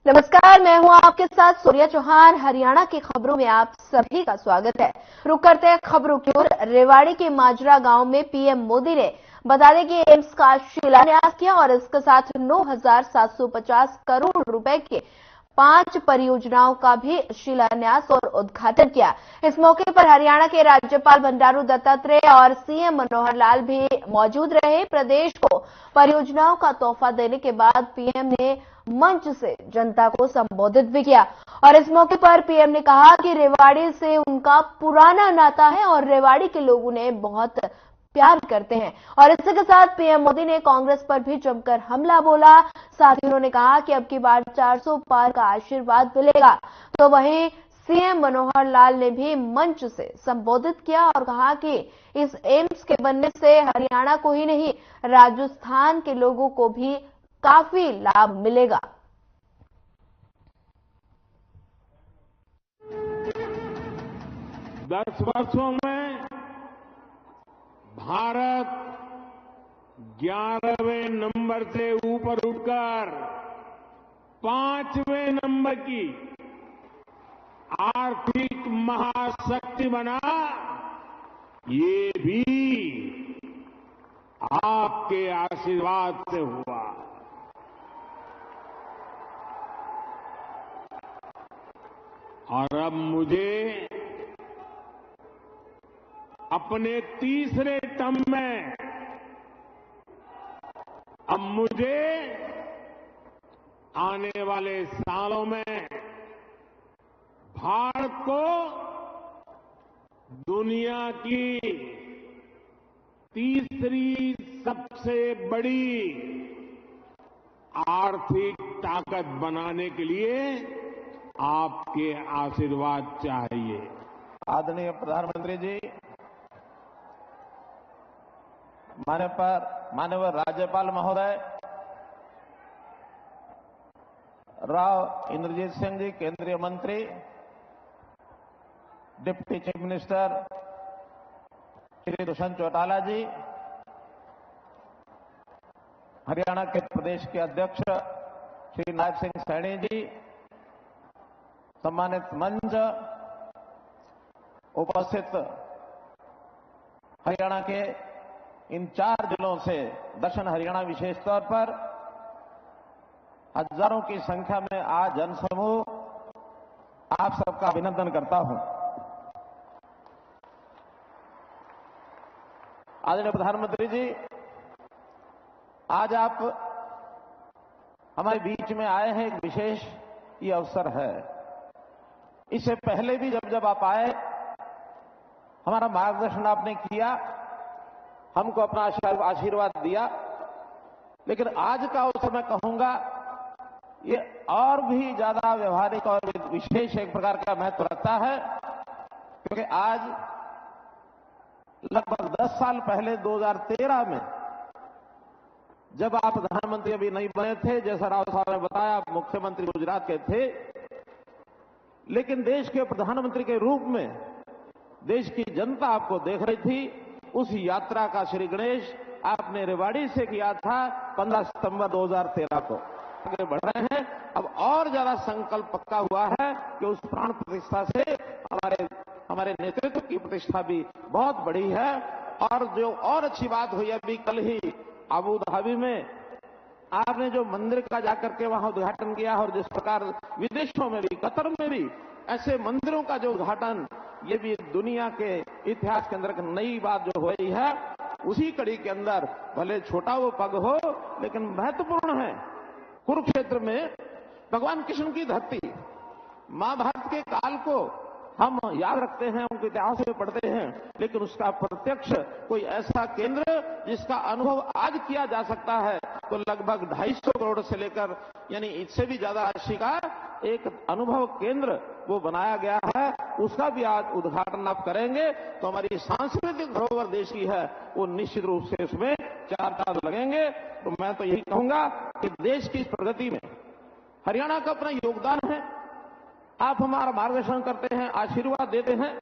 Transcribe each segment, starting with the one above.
नमस्कार, मैं हूं आपके साथ सूर्या चौहान। हरियाणा की खबरों में आप सभी का स्वागत है। रुक करते हैं खबरों की ओर। रेवाड़ी के माजरा गांव में पीएम मोदी ने बता दें कि एम्स का शिलान्यास किया और इसके साथ 9,750 करोड़ रुपए के 5 परियोजनाओं का भी शिलान्यास और उद्घाटन किया। इस मौके पर हरियाणा के राज्यपाल बंडारू दत्तात्रेय और सीएम मनोहर लाल भी मौजूद रहे। प्रदेश को परियोजनाओं का तोहफा देने के बाद पीएम ने मंच से जनता को संबोधित भी किया और इस मौके पर पीएम ने कहा कि रेवाड़ी से उनका पुराना नाता है और रेवाड़ी के लोग उन्हें बहुत प्यार करते हैं। और इसी के साथ पीएम मोदी ने कांग्रेस पर भी जमकर हमला बोला। साथ ही उन्होंने कहा कि अब की बार 400 पार का आशीर्वाद मिलेगा। तो वहीं सीएम मनोहर लाल ने भी मंच से संबोधित किया और कहा कि इस एम्स के बनने से हरियाणा को ही नहीं, राजस्थान के लोगों को भी काफी लाभ मिलेगा। 10 वर्षों में भारत 11वें नंबर से ऊपर उठकर 5वें नंबर की आर्थिक महाशक्ति बना। ये भी आपके आशीर्वाद से हुआ। और अब मुझे अपने तीसरे टर्म में आने वाले सालों में भारत को दुनिया की तीसरी सबसे बड़ी आर्थिक ताकत बनाने के लिए आपके आशीर्वाद चाहिए। आदरणीय प्रधानमंत्री जी, माननीय राज्यपाल महोदय राव इंद्रजीत सिंह जी, केंद्रीय मंत्री, deputy chief minister Shri Dushyant Chautala ji, Haryana के प्रदेश के अध्यक्ष श्री नायब सिंह सैनी जी, सम्मानित मंच, उपस्थित हरियाणा के इन 4 जिलों से दक्षिण हरियाणा विशेष तौर पर हजारों की संख्या में आज जनसमूह, आप सबका अभिनंदन करता हूं। आदरणीय प्रधानमंत्री जी, आज आप हमारे बीच में आए हैं, एक विशेष ये अवसर है। इससे पहले भी जब आप आए, हमारा मार्गदर्शन आपने किया, हमको अपना आशीर्वाद दिया, लेकिन आज का अवसर मैं कहूंगा ये और भी ज्यादा व्यवहारिक और विशेष एक प्रकार का महत्व रखता है, क्योंकि आज लगभग 10 साल पहले 2013 में जब आप प्रधानमंत्री अभी नहीं बने थे, जैसा राव साहब ने बताया, आप मुख्यमंत्री गुजरात के थे, लेकिन देश के प्रधानमंत्री के रूप में देश की जनता आपको देख रही थी। उस यात्रा का श्री गणेश आपने रेवाड़ी से किया था 15 सितंबर 2013 को। आगे बढ़ रहे हैं, अब और ज्यादा संकल्प पक्का हुआ है कि उस प्राण प्रतिष्ठा से हमारे नेतृत्व की प्रतिष्ठा भी बहुत बड़ी है। और जो और अच्छी बात हुई, अभी कल ही अबू धाबी में आपने जो मंदिर का जाकर के वहां उद्घाटन किया, और जिस प्रकार विदेशों में भी, कतर में भी ऐसे मंदिरों का जो उद्घाटन, ये भी दुनिया के इतिहास के अंदर एक नई बात जो हो रही है। उसी कड़ी के अंदर भले छोटा वो पग हो, लेकिन महत्वपूर्ण है। कुरुक्षेत्र में भगवान कृष्ण की धरती, महाभारत के काल को हम याद रखते हैं, उनके इतिहास में पढ़ते हैं, लेकिन उसका प्रत्यक्ष कोई ऐसा केंद्र जिसका अनुभव आज किया जा सकता है, तो लगभग 250 करोड़ से लेकर यानी इससे भी ज्यादा राशि का एक अनुभव केंद्र वो बनाया गया है। उसका भी आज उद्घाटन आप करेंगे, तो हमारी सांस्कृतिक धरोहर देश की है, वो निश्चित रूप से उसमें 4 चांद लगेंगे। तो मैं तो यही कहूंगा कि देश की इस प्रगति में हरियाणा का अपना योगदान है। आप हमारा मार्गदर्शन करते हैं, आशीर्वाद देते हैं,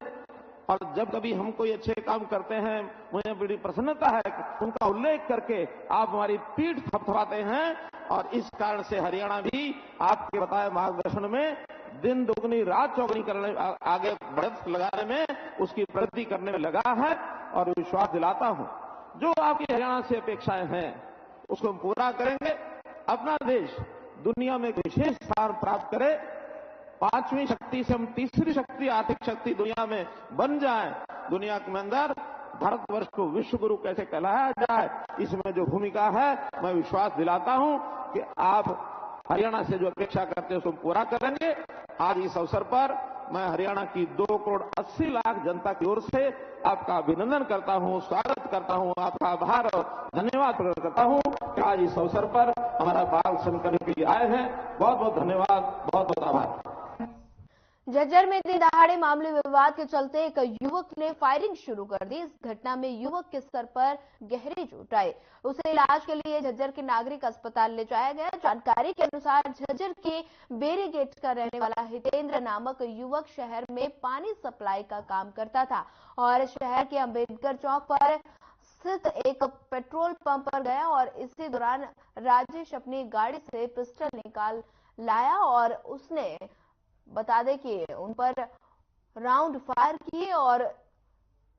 और जब कभी हम कोई अच्छे काम करते हैं मुझे बड़ी प्रसन्नता है कि उनका उल्लेख करके आप हमारी पीठ थपथपाते हैं और इस कारण से हरियाणा भी आपके बताए मार्गदर्शन में दिन दुगनी रात चौगनी करने आगे बढ़त लगाने में उसकी प्रगति करने में लगा है और विश्वास दिलाता हूं जो आपकी हरियाणा से अपेक्षाएं हैं उसको हम पूरा करेंगे। अपना देश दुनिया में एक विशेष स्थान प्राप्त करे, 5वीं शक्ति से हम 3री शक्ति आर्थिक शक्ति दुनिया में बन जाए, दुनिया के अंदर भारतवर्ष को विश्व गुरु कैसे कहलाया जाए इसमें जो भूमिका है मैं विश्वास दिलाता हूं कि आप हरियाणा से जो अपेक्षा करते हैं उसको पूरा करेंगे। आज इस अवसर पर मैं हरियाणा की 2 करोड़ 80 लाख जनता की ओर से आपका अभिनंदन करता हूं, स्वागत करता हूं, आपका आभार और धन्यवाद प्रकट करता हूं कि आज इस अवसर पर हमारा मार्गदर्शन करने के लिए आए हैं। बहुत बहुत धन्यवाद, बहुत बहुत आभार। झज्जर में दिन दहाड़े मामूली विवाद के चलते एक युवक ने फायरिंग शुरू कर दी। इस घटना में युवक के सर पर गहरी चोट आई, उसे इलाज के लिए झज्जर के नागरिक अस्पताल ले जाया गया। जानकारी के अनुसार झज्जर के बेरी गेट का रहने वाला हितेंद्र नामक युवक शहर में पानी सप्लाई का काम करता था और शहर के अंबेडकर चौक पर स्थित एक पेट्रोल पंप पर गया और इसी दौरान राजेश अपनी गाड़ी से पिस्टल निकाल लाया और उसने बता दें कि उन पर राउंड फायर किए और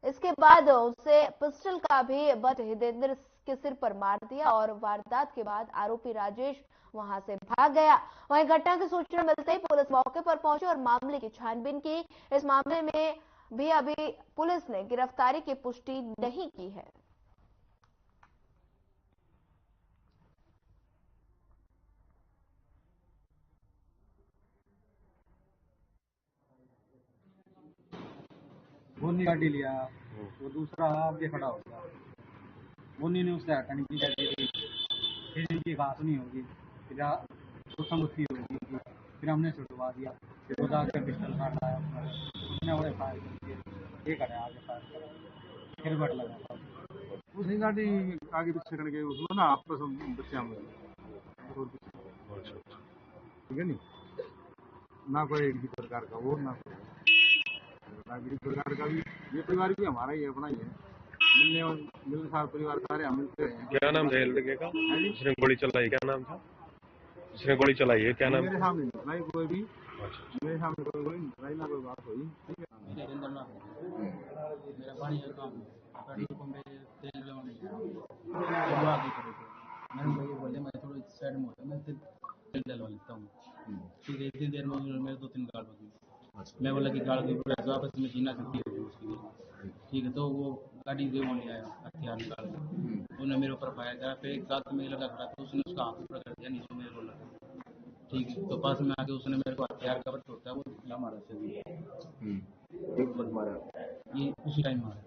इसके बाद उसे पिस्टल का भी बट हितेंद्र के सिर पर मार दिया और वारदात के बाद आरोपी राजेश वहां से भाग गया। वहीं घटना की सूचना मिलते ही पुलिस मौके पर पहुंची और मामले की छानबीन की। इस मामले में भी अभी पुलिस ने गिरफ्तारी की पुष्टि नहीं की है। वो नहीं गाड़ी लिया, वो दूसरा आगे खड़ा हो गया, वो नहीं उससे हटने की कहती थी, फिर इनकी बात नहीं होगी, फिर संगति होगी, फिर हमने छुटवा दिया, फिर वो जाकर पिस्टल काट आया, उसने बड़े फायर कर दिए, एक है आगे फायर करा, फिर बट लगा उसने गाड़ी आगे पीछे करके उसमें ना आपस में बच्चे हम ठीक है नहीं ना कोई एक भी प्रकार का वो ना नागरिक परिवार का भी ये परिवार भी हमारा ही है, अपना ही है, मिलने साथ परिवार सारे हम मिलते हैं। क्या नाम था लड़के का जिसने गोली चलाई? क्या नाम था जिसने गोली चलाई है? क्या नाम? मेरे सामने नहीं कोई भी, मेरे सामने कोई नहीं ना कोई बात हुई। ठीक है मेरा पानी का काम पेट्रोल पंप पे तेल डलवाने मैंने बोले मैं थोड़ा साइड में होता मैं तेल डलवा लेता हूँ। फिर इतनी देर में मेरे 2-3 गाड़ बजी, मैं बोला कि गाड़ी वापस में जीना सकती होगी उसकी, ठीक है। तो वो गाड़ी से वो नहीं आया हथियार निकाल के उन्होंने मेरे ऊपर फायर करा, फिर एक साथ में लगा खड़ा तो उसने उसका हाथ ऊपर कर दिया, नीचे मेरे को लगा, ठीक है। तो पास में आके उसने मेरे को हथियार का बट होता है वो दिखला मारा ये उसी टाइम मारा।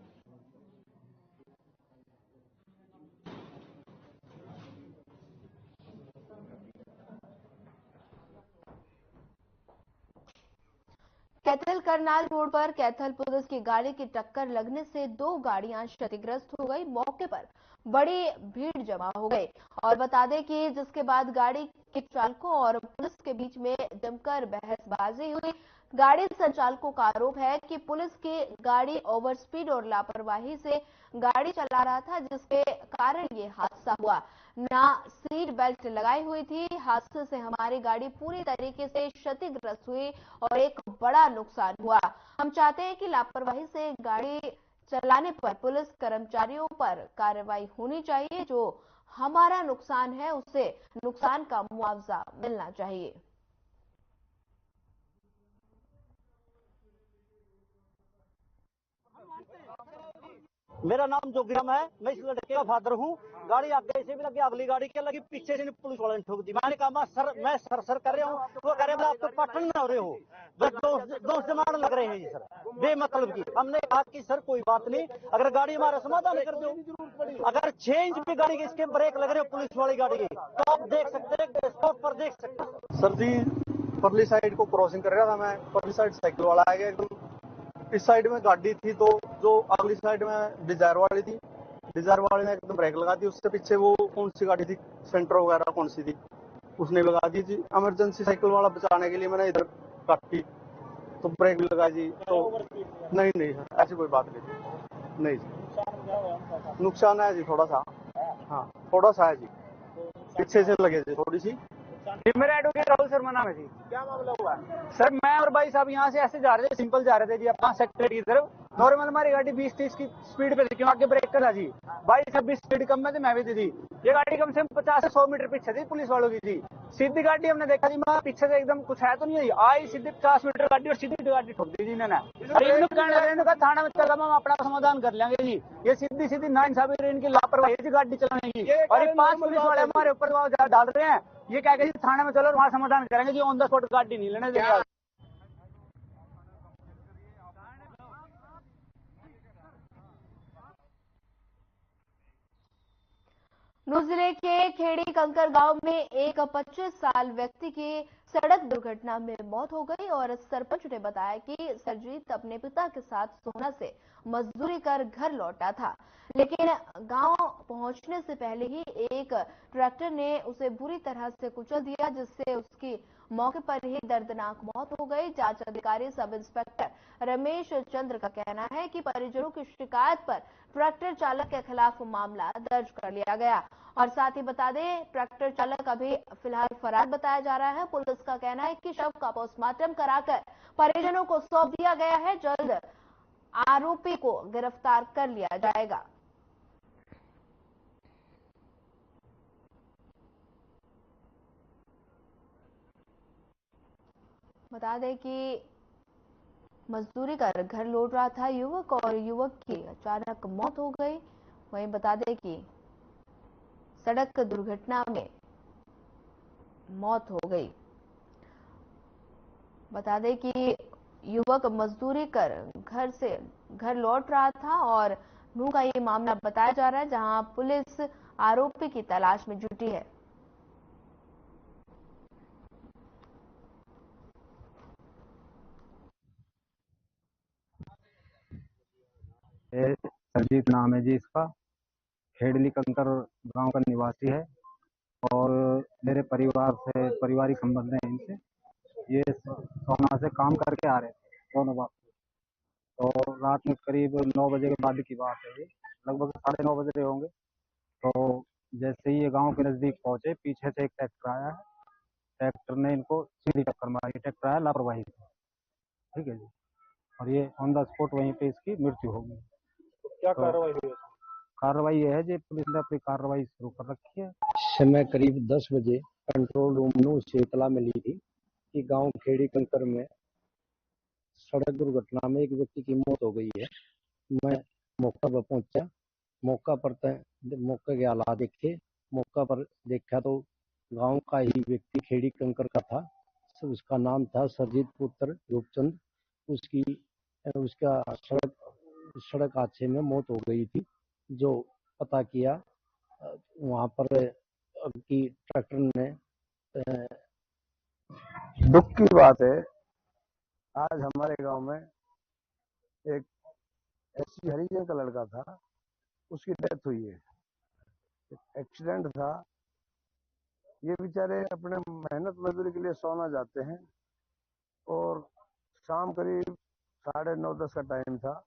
कैथल करनाल रोड पर कैथल पुलिस की गाड़ी की टक्कर लगने से 2 गाड़ियां क्षतिग्रस्त हो गई। मौके पर बड़ी भीड़ जमा हो गई और बता दें कि जिसके बाद गाड़ी के चालकों और पुलिस के बीच में जमकर बहसबाजी हुई। गाड़ी संचालकों का आरोप है कि पुलिस की गाड़ी ओवर स्पीड और लापरवाही से गाड़ी चला रहा था, जिसके कारण ये हादसा हुआ। ना सीट बेल्ट लगाई हुई थी। हादसे से हमारी गाड़ी पूरी तरीके से क्षतिग्रस्त हुई और एक बड़ा नुकसान हुआ। हम चाहते हैं कि लापरवाही से गाड़ी चलाने पर पुलिस कर्मचारियों पर कार्रवाई होनी चाहिए। जो हमारा नुकसान है उसे नुकसान का मुआवजा मिलना चाहिए। मेरा नाम जोगिराम है, मैं इस लड़के का फादर हूँ। गाड़ी आगे से भी लगी, अगली गाड़ी क्या लगी, पीछे से पुलिस वाले ने ठोक दी। मैंने कहा मैं सर कर रहा हूँ, वो कह रहे आप तो पटन ना हो रहे हो, बस दोस्त जमाने लग रहे हैं सर बेमतलब की। हमने कहा कि सर कोई बात नहीं, अगर गाड़ी हमारा समाधान कर दो, अगर 6 इंच पे गाड़ी के इसके ब्रेक लग रहे हो पुलिस वाली गाड़ी के तो आप देख सकते हैं, स्पॉट पर देख सकते हैं। सर जी परली साइड को क्रॉसिंग कर रहा था मैं, परली साइड साइकिल वाला आ गया एकदम, इस साइड में गाड़ी थी तो जो अगली साइड में डिजायर वाली थी, डिजायर वाले ने एकदम ब्रेक लगा दी। उससे पीछे वो कौन सी गाड़ी थी, सेंटर वगैरह कौन सी थी, उसने लगा दी थी। इमरजेंसी साइकिल वाला बचाने के लिए मैंने इधर काटी, तो ब्रेक भी लगा जी। तो नहीं नहीं सर, ऐसी कोई बात नहीं जी। नुकसान है जी थोड़ा सा, हाँ थोड़ा सा है जी, पीछे से लगे जी थोड़ी सी। जी मेरा एडवोकेट राहुल शर्मा नाम है जी। क्या मामला हुआ है सर मैं और भाई साहब यहाँ से ऐसे जा रहे थे, सिंपल जा रहे थे जी अपना सेक्रेटरी की तरफ। नॉर्मल हमारी गाड़ी 20-30 की स्पीड पे थी, क्यों आगे ब्रेक करा जी। भाई साहब भी स्पीड कम में थे, मैं भी थी। ये गाड़ी कम से कम 50 से 100 मीटर पीछे थी पुलिस वालों की जी। सीधी गाड़ी हमने देखा जी, मैं पीछे से एकदम कुछ है तो नहीं आई, आई सीधी 50 मीटर गाड़ी और सीधी गाड़ी ठोक दी जी इन्होंने। का थाना में चला, हम अपना समाधान कर लेंगे जी। ये सीधी सीधी नाइंसाफी इनकी लापरवाही जी गाड़ी चलाने की। और ये 5 पुलिस वाले हमारे ऊपर दबाव डाल रहे हैं, ये क्या कहते थाने में चलो और वहाँ समाधान करेंगे जी, ऑन द स्पॉट गाड़ी नहीं लेने देंगे। नूंह जिले के खेड़ी कंकर गांव में एक 25 साल व्यक्ति की सड़क दुर्घटना में मौत हो गई और सरपंच ने बताया कि सरजीत अपने पिता के साथ सोहना से मजदूरी कर घर लौटा था, लेकिन गांव पहुंचने से पहले ही एक ट्रैक्टर ने उसे बुरी तरह से कुचल दिया, जिससे उसकी मौके पर ही दर्दनाक मौत हो गई। जांच अधिकारी सब इंस्पेक्टर रमेश चंद्र का कहना है कि परिजनों की शिकायत पर ट्रैक्टर चालक के खिलाफ मामला दर्ज कर लिया गया और साथ ही बता दें ट्रैक्टर चालक अभी फिलहाल फरार बताया जा रहा है। पुलिस का कहना है कि शव का पोस्टमार्टम कराकर परिजनों को सौंप दिया गया है, जल्द आरोपी को गिरफ्तार कर लिया जाएगा। बता दें कि मजदूरी कर घर लौट रहा था युवक और युवक की अचानक मौत हो गई। वहीं बता दें कि सड़क दुर्घटना में मौत हो गई। बता दें कि युवक मजदूरी कर घर लौट रहा था और नूंह का ये मामला बताया जा रहा है, जहां पुलिस आरोपी की तलाश में जुटी है। सरजीत नाम है जी इसका, खेड़ली कंकर गांव का निवासी है और मेरे परिवार से पारिवारिक संबंध है इनसे। ये सोना से काम करके आ रहे थे दोनों बाप, तो रात में करीब 9 बजे के बाद की बात है, ये लगभग 9:30 बजे होंगे। तो जैसे ही ये गांव के नजदीक पहुंचे, पीछे से एक ट्रैक्टर आया है, ट्रैक्टर ने इनको सीधी टक्कर मारी। ट्रैक्टर आया लापरवाही से, ठीक है जी, और ये ऑन द स्पॉट वहीं पे इसकी मृत्यु हो गई। तो क्या कार्रवाई हुई? कार्रवाई यह है जी, पुलिस ने अपनी कार्रवाई शुरू कर रखी है। समय करीब 10 बजे कंट्रोल रूम नूंह से इतला मिली थी कि गांव खेड़ी कंकर में सड़क दुर्घटना में एक व्यक्ति की मौत हो गई है। मैं मौका पर पहुंचा, मौके के हालात देखे, मौका पर देखा तो गांव का ही व्यक्ति खेड़ी कंकर का था। उसका नाम था सरजीत पुत्र रूपचंद। उसका सड़क हादसे में मौत हो गई थी। जो पता किया वहां पर कि ट्रैक्टर ने, दुख की बात है, आज हमारे गांव में एक एससी हरिजन का लड़का था, उसकी डेथ हुई है। एक्सीडेंट था। ये बेचारे अपने मेहनत मजदूरी के लिए सोना जाते हैं और शाम करीब 9:30-10 का टाइम था।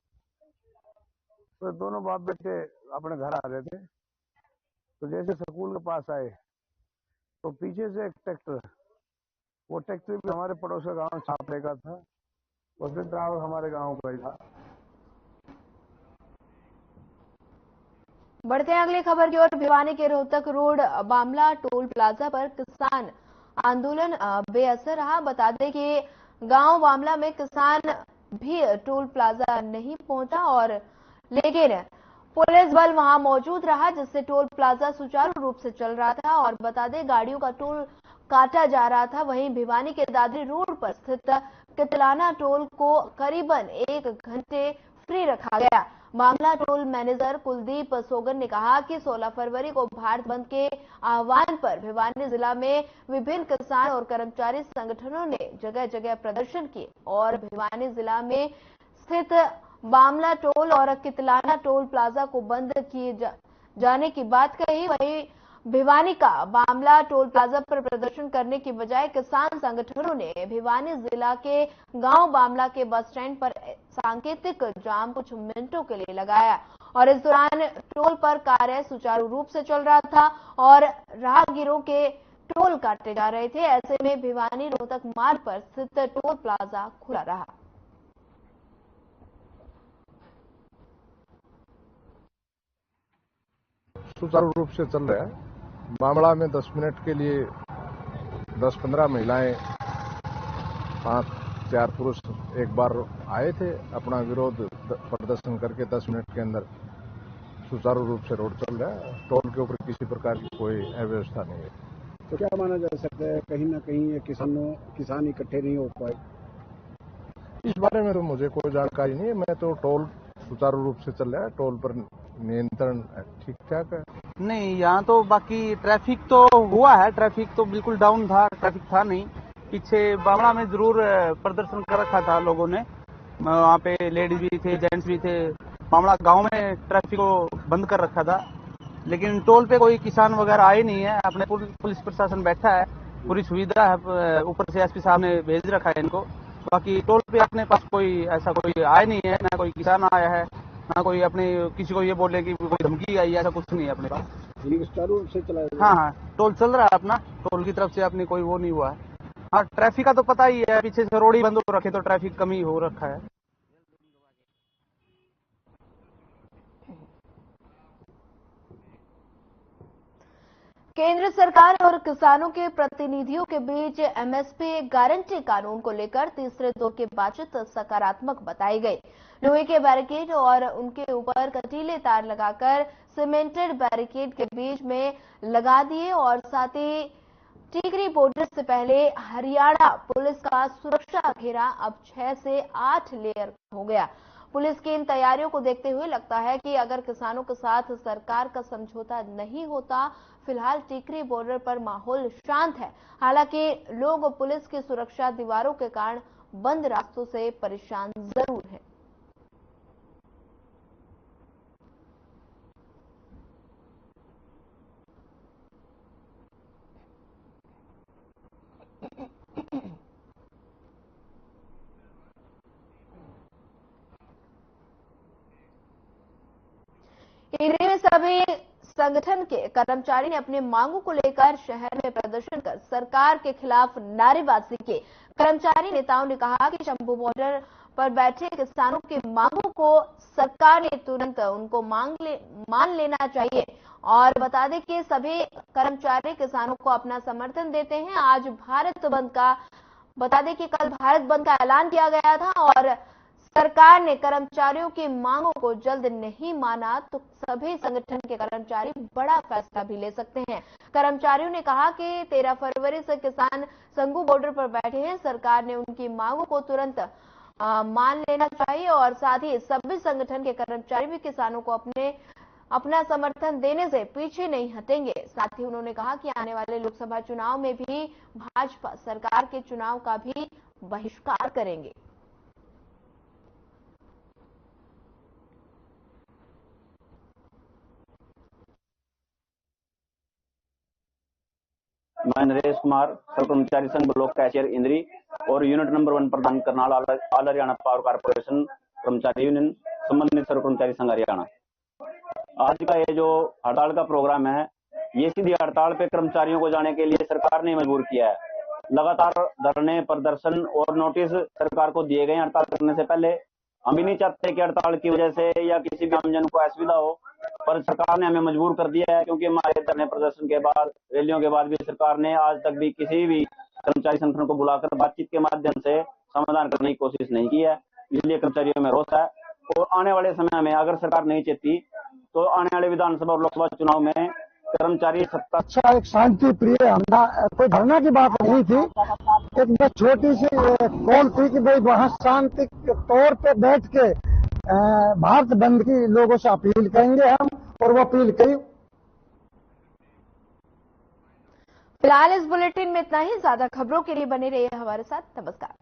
तो दोनों बाप बेटे अपने घर आ रहे थे, तो जैसे स्कूल के पास आए तो पीछे से एक ट्रैक्टर, वो ट्रैक्टर भी हमारे पड़ोस के गांव छापड़े का था, उसमें ड्राइवर हमारे गांव का ही था। बढ़ते हैं अगली खबर की ओर। भिवानी के रोहतक रोड बामला टोल प्लाजा पर किसान आंदोलन बेअसर रहा। बता दें कि गांव बामला में किसान भी टोल प्लाजा नहीं पहुंचा और लेकिन पुलिस बल वहां मौजूद रहा, जिससे टोल प्लाजा सुचारू रूप से चल रहा था और बता दें गाड़ियों का टोल काटा जा रहा था। वहीं भिवानी के दादरी रोड पर स्थित कितलाना टोल को करीबन 1 घंटे फ्री रखा गया। मामला टोल मैनेजर कुलदीप सोगन ने कहा कि 16 फरवरी को भारत बंद के आह्वान पर भिवानी जिला में विभिन्न किसान और कर्मचारी संगठनों ने जगह जगह प्रदर्शन किए और भिवानी जिला में स्थित बामला टोल और कितलाना टोल प्लाजा को बंद किए जाने की बात कही। वहीं भिवानी का बामला टोल प्लाजा पर प्रदर्शन करने की बजाय किसान संगठनों ने भिवानी जिला के गांव बामला के बस स्टैंड पर सांकेतिक जाम कुछ मिनटों के लिए लगाया और इस दौरान टोल पर कार्य सुचारू रूप से चल रहा था और राहगीरों के टोल काटे जा रहे थे। ऐसे में भिवानी रोहतक मार्ग पर स्थित टोल प्लाजा खुला रहा। सुचारू रूप से चल रहा है। बामला में 10 मिनट के लिए 10-15 महिलाएं 5-4 पुरुष एक बार आए थे, अपना विरोध प्रदर्शन करके 10 मिनट के अंदर सुचारू रूप से रोड चल रहा है। टोल के ऊपर किसी प्रकार की कोई अव्यवस्था नहीं है। तो क्या माना जा सकता है, कहीं ना कहीं ये किसान इकट्ठे नहीं हो पाए? इस बारे में तो मुझे कोई जानकारी नहीं है। मैं तो टोल सुचारू रूप से चल रहा है, टोल पर नियंत्रण ठीक ठाक है। नहीं, यहाँ तो बाकी ट्रैफिक तो हुआ है, ट्रैफिक तो बिल्कुल डाउन था, ट्रैफिक था नहीं। पीछे बामला में जरूर प्रदर्शन कर रखा था लोगों ने, वहाँ पे लेडीज भी थे, जेंट्स भी थे। बामला गांव में ट्रैफिक को बंद कर रखा था, लेकिन टोल पे कोई किसान वगैरह आए नहीं है। अपने पुलिस प्रशासन बैठा है, पूरी सुविधा है, ऊपर से एसपी साहब ने भेज रखा है इनको। बाकी टोल पे अपने पास कोई ऐसा कोई आए नहीं है, ना कोई किसान आया है, ना कोई अपने किसी को ये बोले कि कोई धमकी आई है, ऐसा कुछ नहीं है अपने पास। सुचारू रूप से चला? हाँ, टोल चल रहा है अपना, टोल की तरफ से अपनी कोई वो नहीं हुआ है। हाँ, ट्रैफिक का तो पता ही है, पीछे से रोड ही बंद हो रखे तो ट्रैफिक कम ही हो रखा है। केंद्र सरकार और किसानों के प्रतिनिधियों के बीच एमएसपी गारंटी कानून को लेकर तीसरे दौर की बातचीत सकारात्मक बताई गई। लोहे के बैरिकेड और उनके ऊपर कटीले तार लगाकर सीमेंटेड बैरिकेड के बीच में लगा दिए और साथ ही टीकरी बॉर्डर से पहले हरियाणा पुलिस का सुरक्षा घेरा अब 6 से 8 लेयर हो गया। पुलिस की इन तैयारियों को देखते हुए लगता है कि अगर किसानों के साथ सरकार का समझौता नहीं होता, फिलहाल टीकरी बॉर्डर पर माहौल शांत है। हालांकि लोग पुलिस की सुरक्षा दीवारों के कारण बंद रास्तों से परेशान जरूर हैं। इन्हीं में सभी संगठन के कर्मचारी ने अपनी मांगों को लेकर शहर में प्रदर्शन कर सरकार के खिलाफ नारेबाजी की। कर्मचारी नेताओं ने कहा कि शंभू बॉर्डर पर बैठे किसानों की मांगों को सरकार ने तुरंत उनको मान लेना चाहिए और बता दें कि सभी कर्मचारी किसानों को अपना समर्थन देते हैं। आज भारत बंद का बता दें कि कल भारत बंद का ऐलान किया गया था और सरकार ने कर्मचारियों की मांगों को जल्द नहीं माना तो सभी संगठन के कर्मचारी बड़ा फैसला भी ले सकते हैं। कर्मचारियों ने कहा कि 13 फरवरी से किसान संगू बॉर्डर पर बैठे हैं, सरकार ने उनकी मांगों को तुरंत मान लेना चाहिए और साथ ही सभी संगठन के कर्मचारी भी किसानों को अपना समर्थन देने से पीछे नहीं हटेंगे। साथ ही उन्होंने कहा कि आने वाले लोकसभा चुनाव में भी भाजपा सरकार के चुनाव का भी बहिष्कार करेंगे। मैं नरेश कुमार, सर्व कर्मचारी संघ ब्लॉक कैशियर इंद्री और यूनिट नंबर 1 प्रधान Karnal all Haryana power corporation कर्मचारी यूनियन संबंधित सर्व कर्मचारी संघ हरियाणा। आज का ये जो हड़ताल का प्रोग्राम है, ये सीधी हड़ताल पे कर्मचारियों को जाने के लिए सरकार ने मजबूर किया है। लगातार धरने, प्रदर्शन और नोटिस सरकार को दिए गए हड़ताल करने से पहले। हम भी नहीं चाहते कि हड़ताल की वजह से या किसी भी आमजन को असुविधा हो, पर सरकार ने हमें मजबूर कर दिया है क्योंकि हमारे धरने प्रदर्शन के बाद, रैलियों के बाद भी सरकार ने आज तक भी किसी भी कर्मचारी संगठन को बुलाकर बातचीत के माध्यम से समाधान करने की कोशिश नहीं की है। इसलिए कर्मचारियों में रोष है और आने वाले समय में अगर सरकार नहीं चेती तो आने वाले विधानसभा और लोकसभा चुनाव में कर्मचारी सत्ता। अच्छा, एक शांति प्रिय हमला, कोई धरना की बात नहीं थी, एक छोटी सी कॉल थी कि भाई वहाँ शांति तौर पे बैठ के भारत बंद की लोगों से अपील करेंगे हम, और वो अपील करी। फिलहाल इस बुलेटिन में इतना ही। ज्यादा खबरों के लिए बने रहिए हमारे साथ। नमस्कार।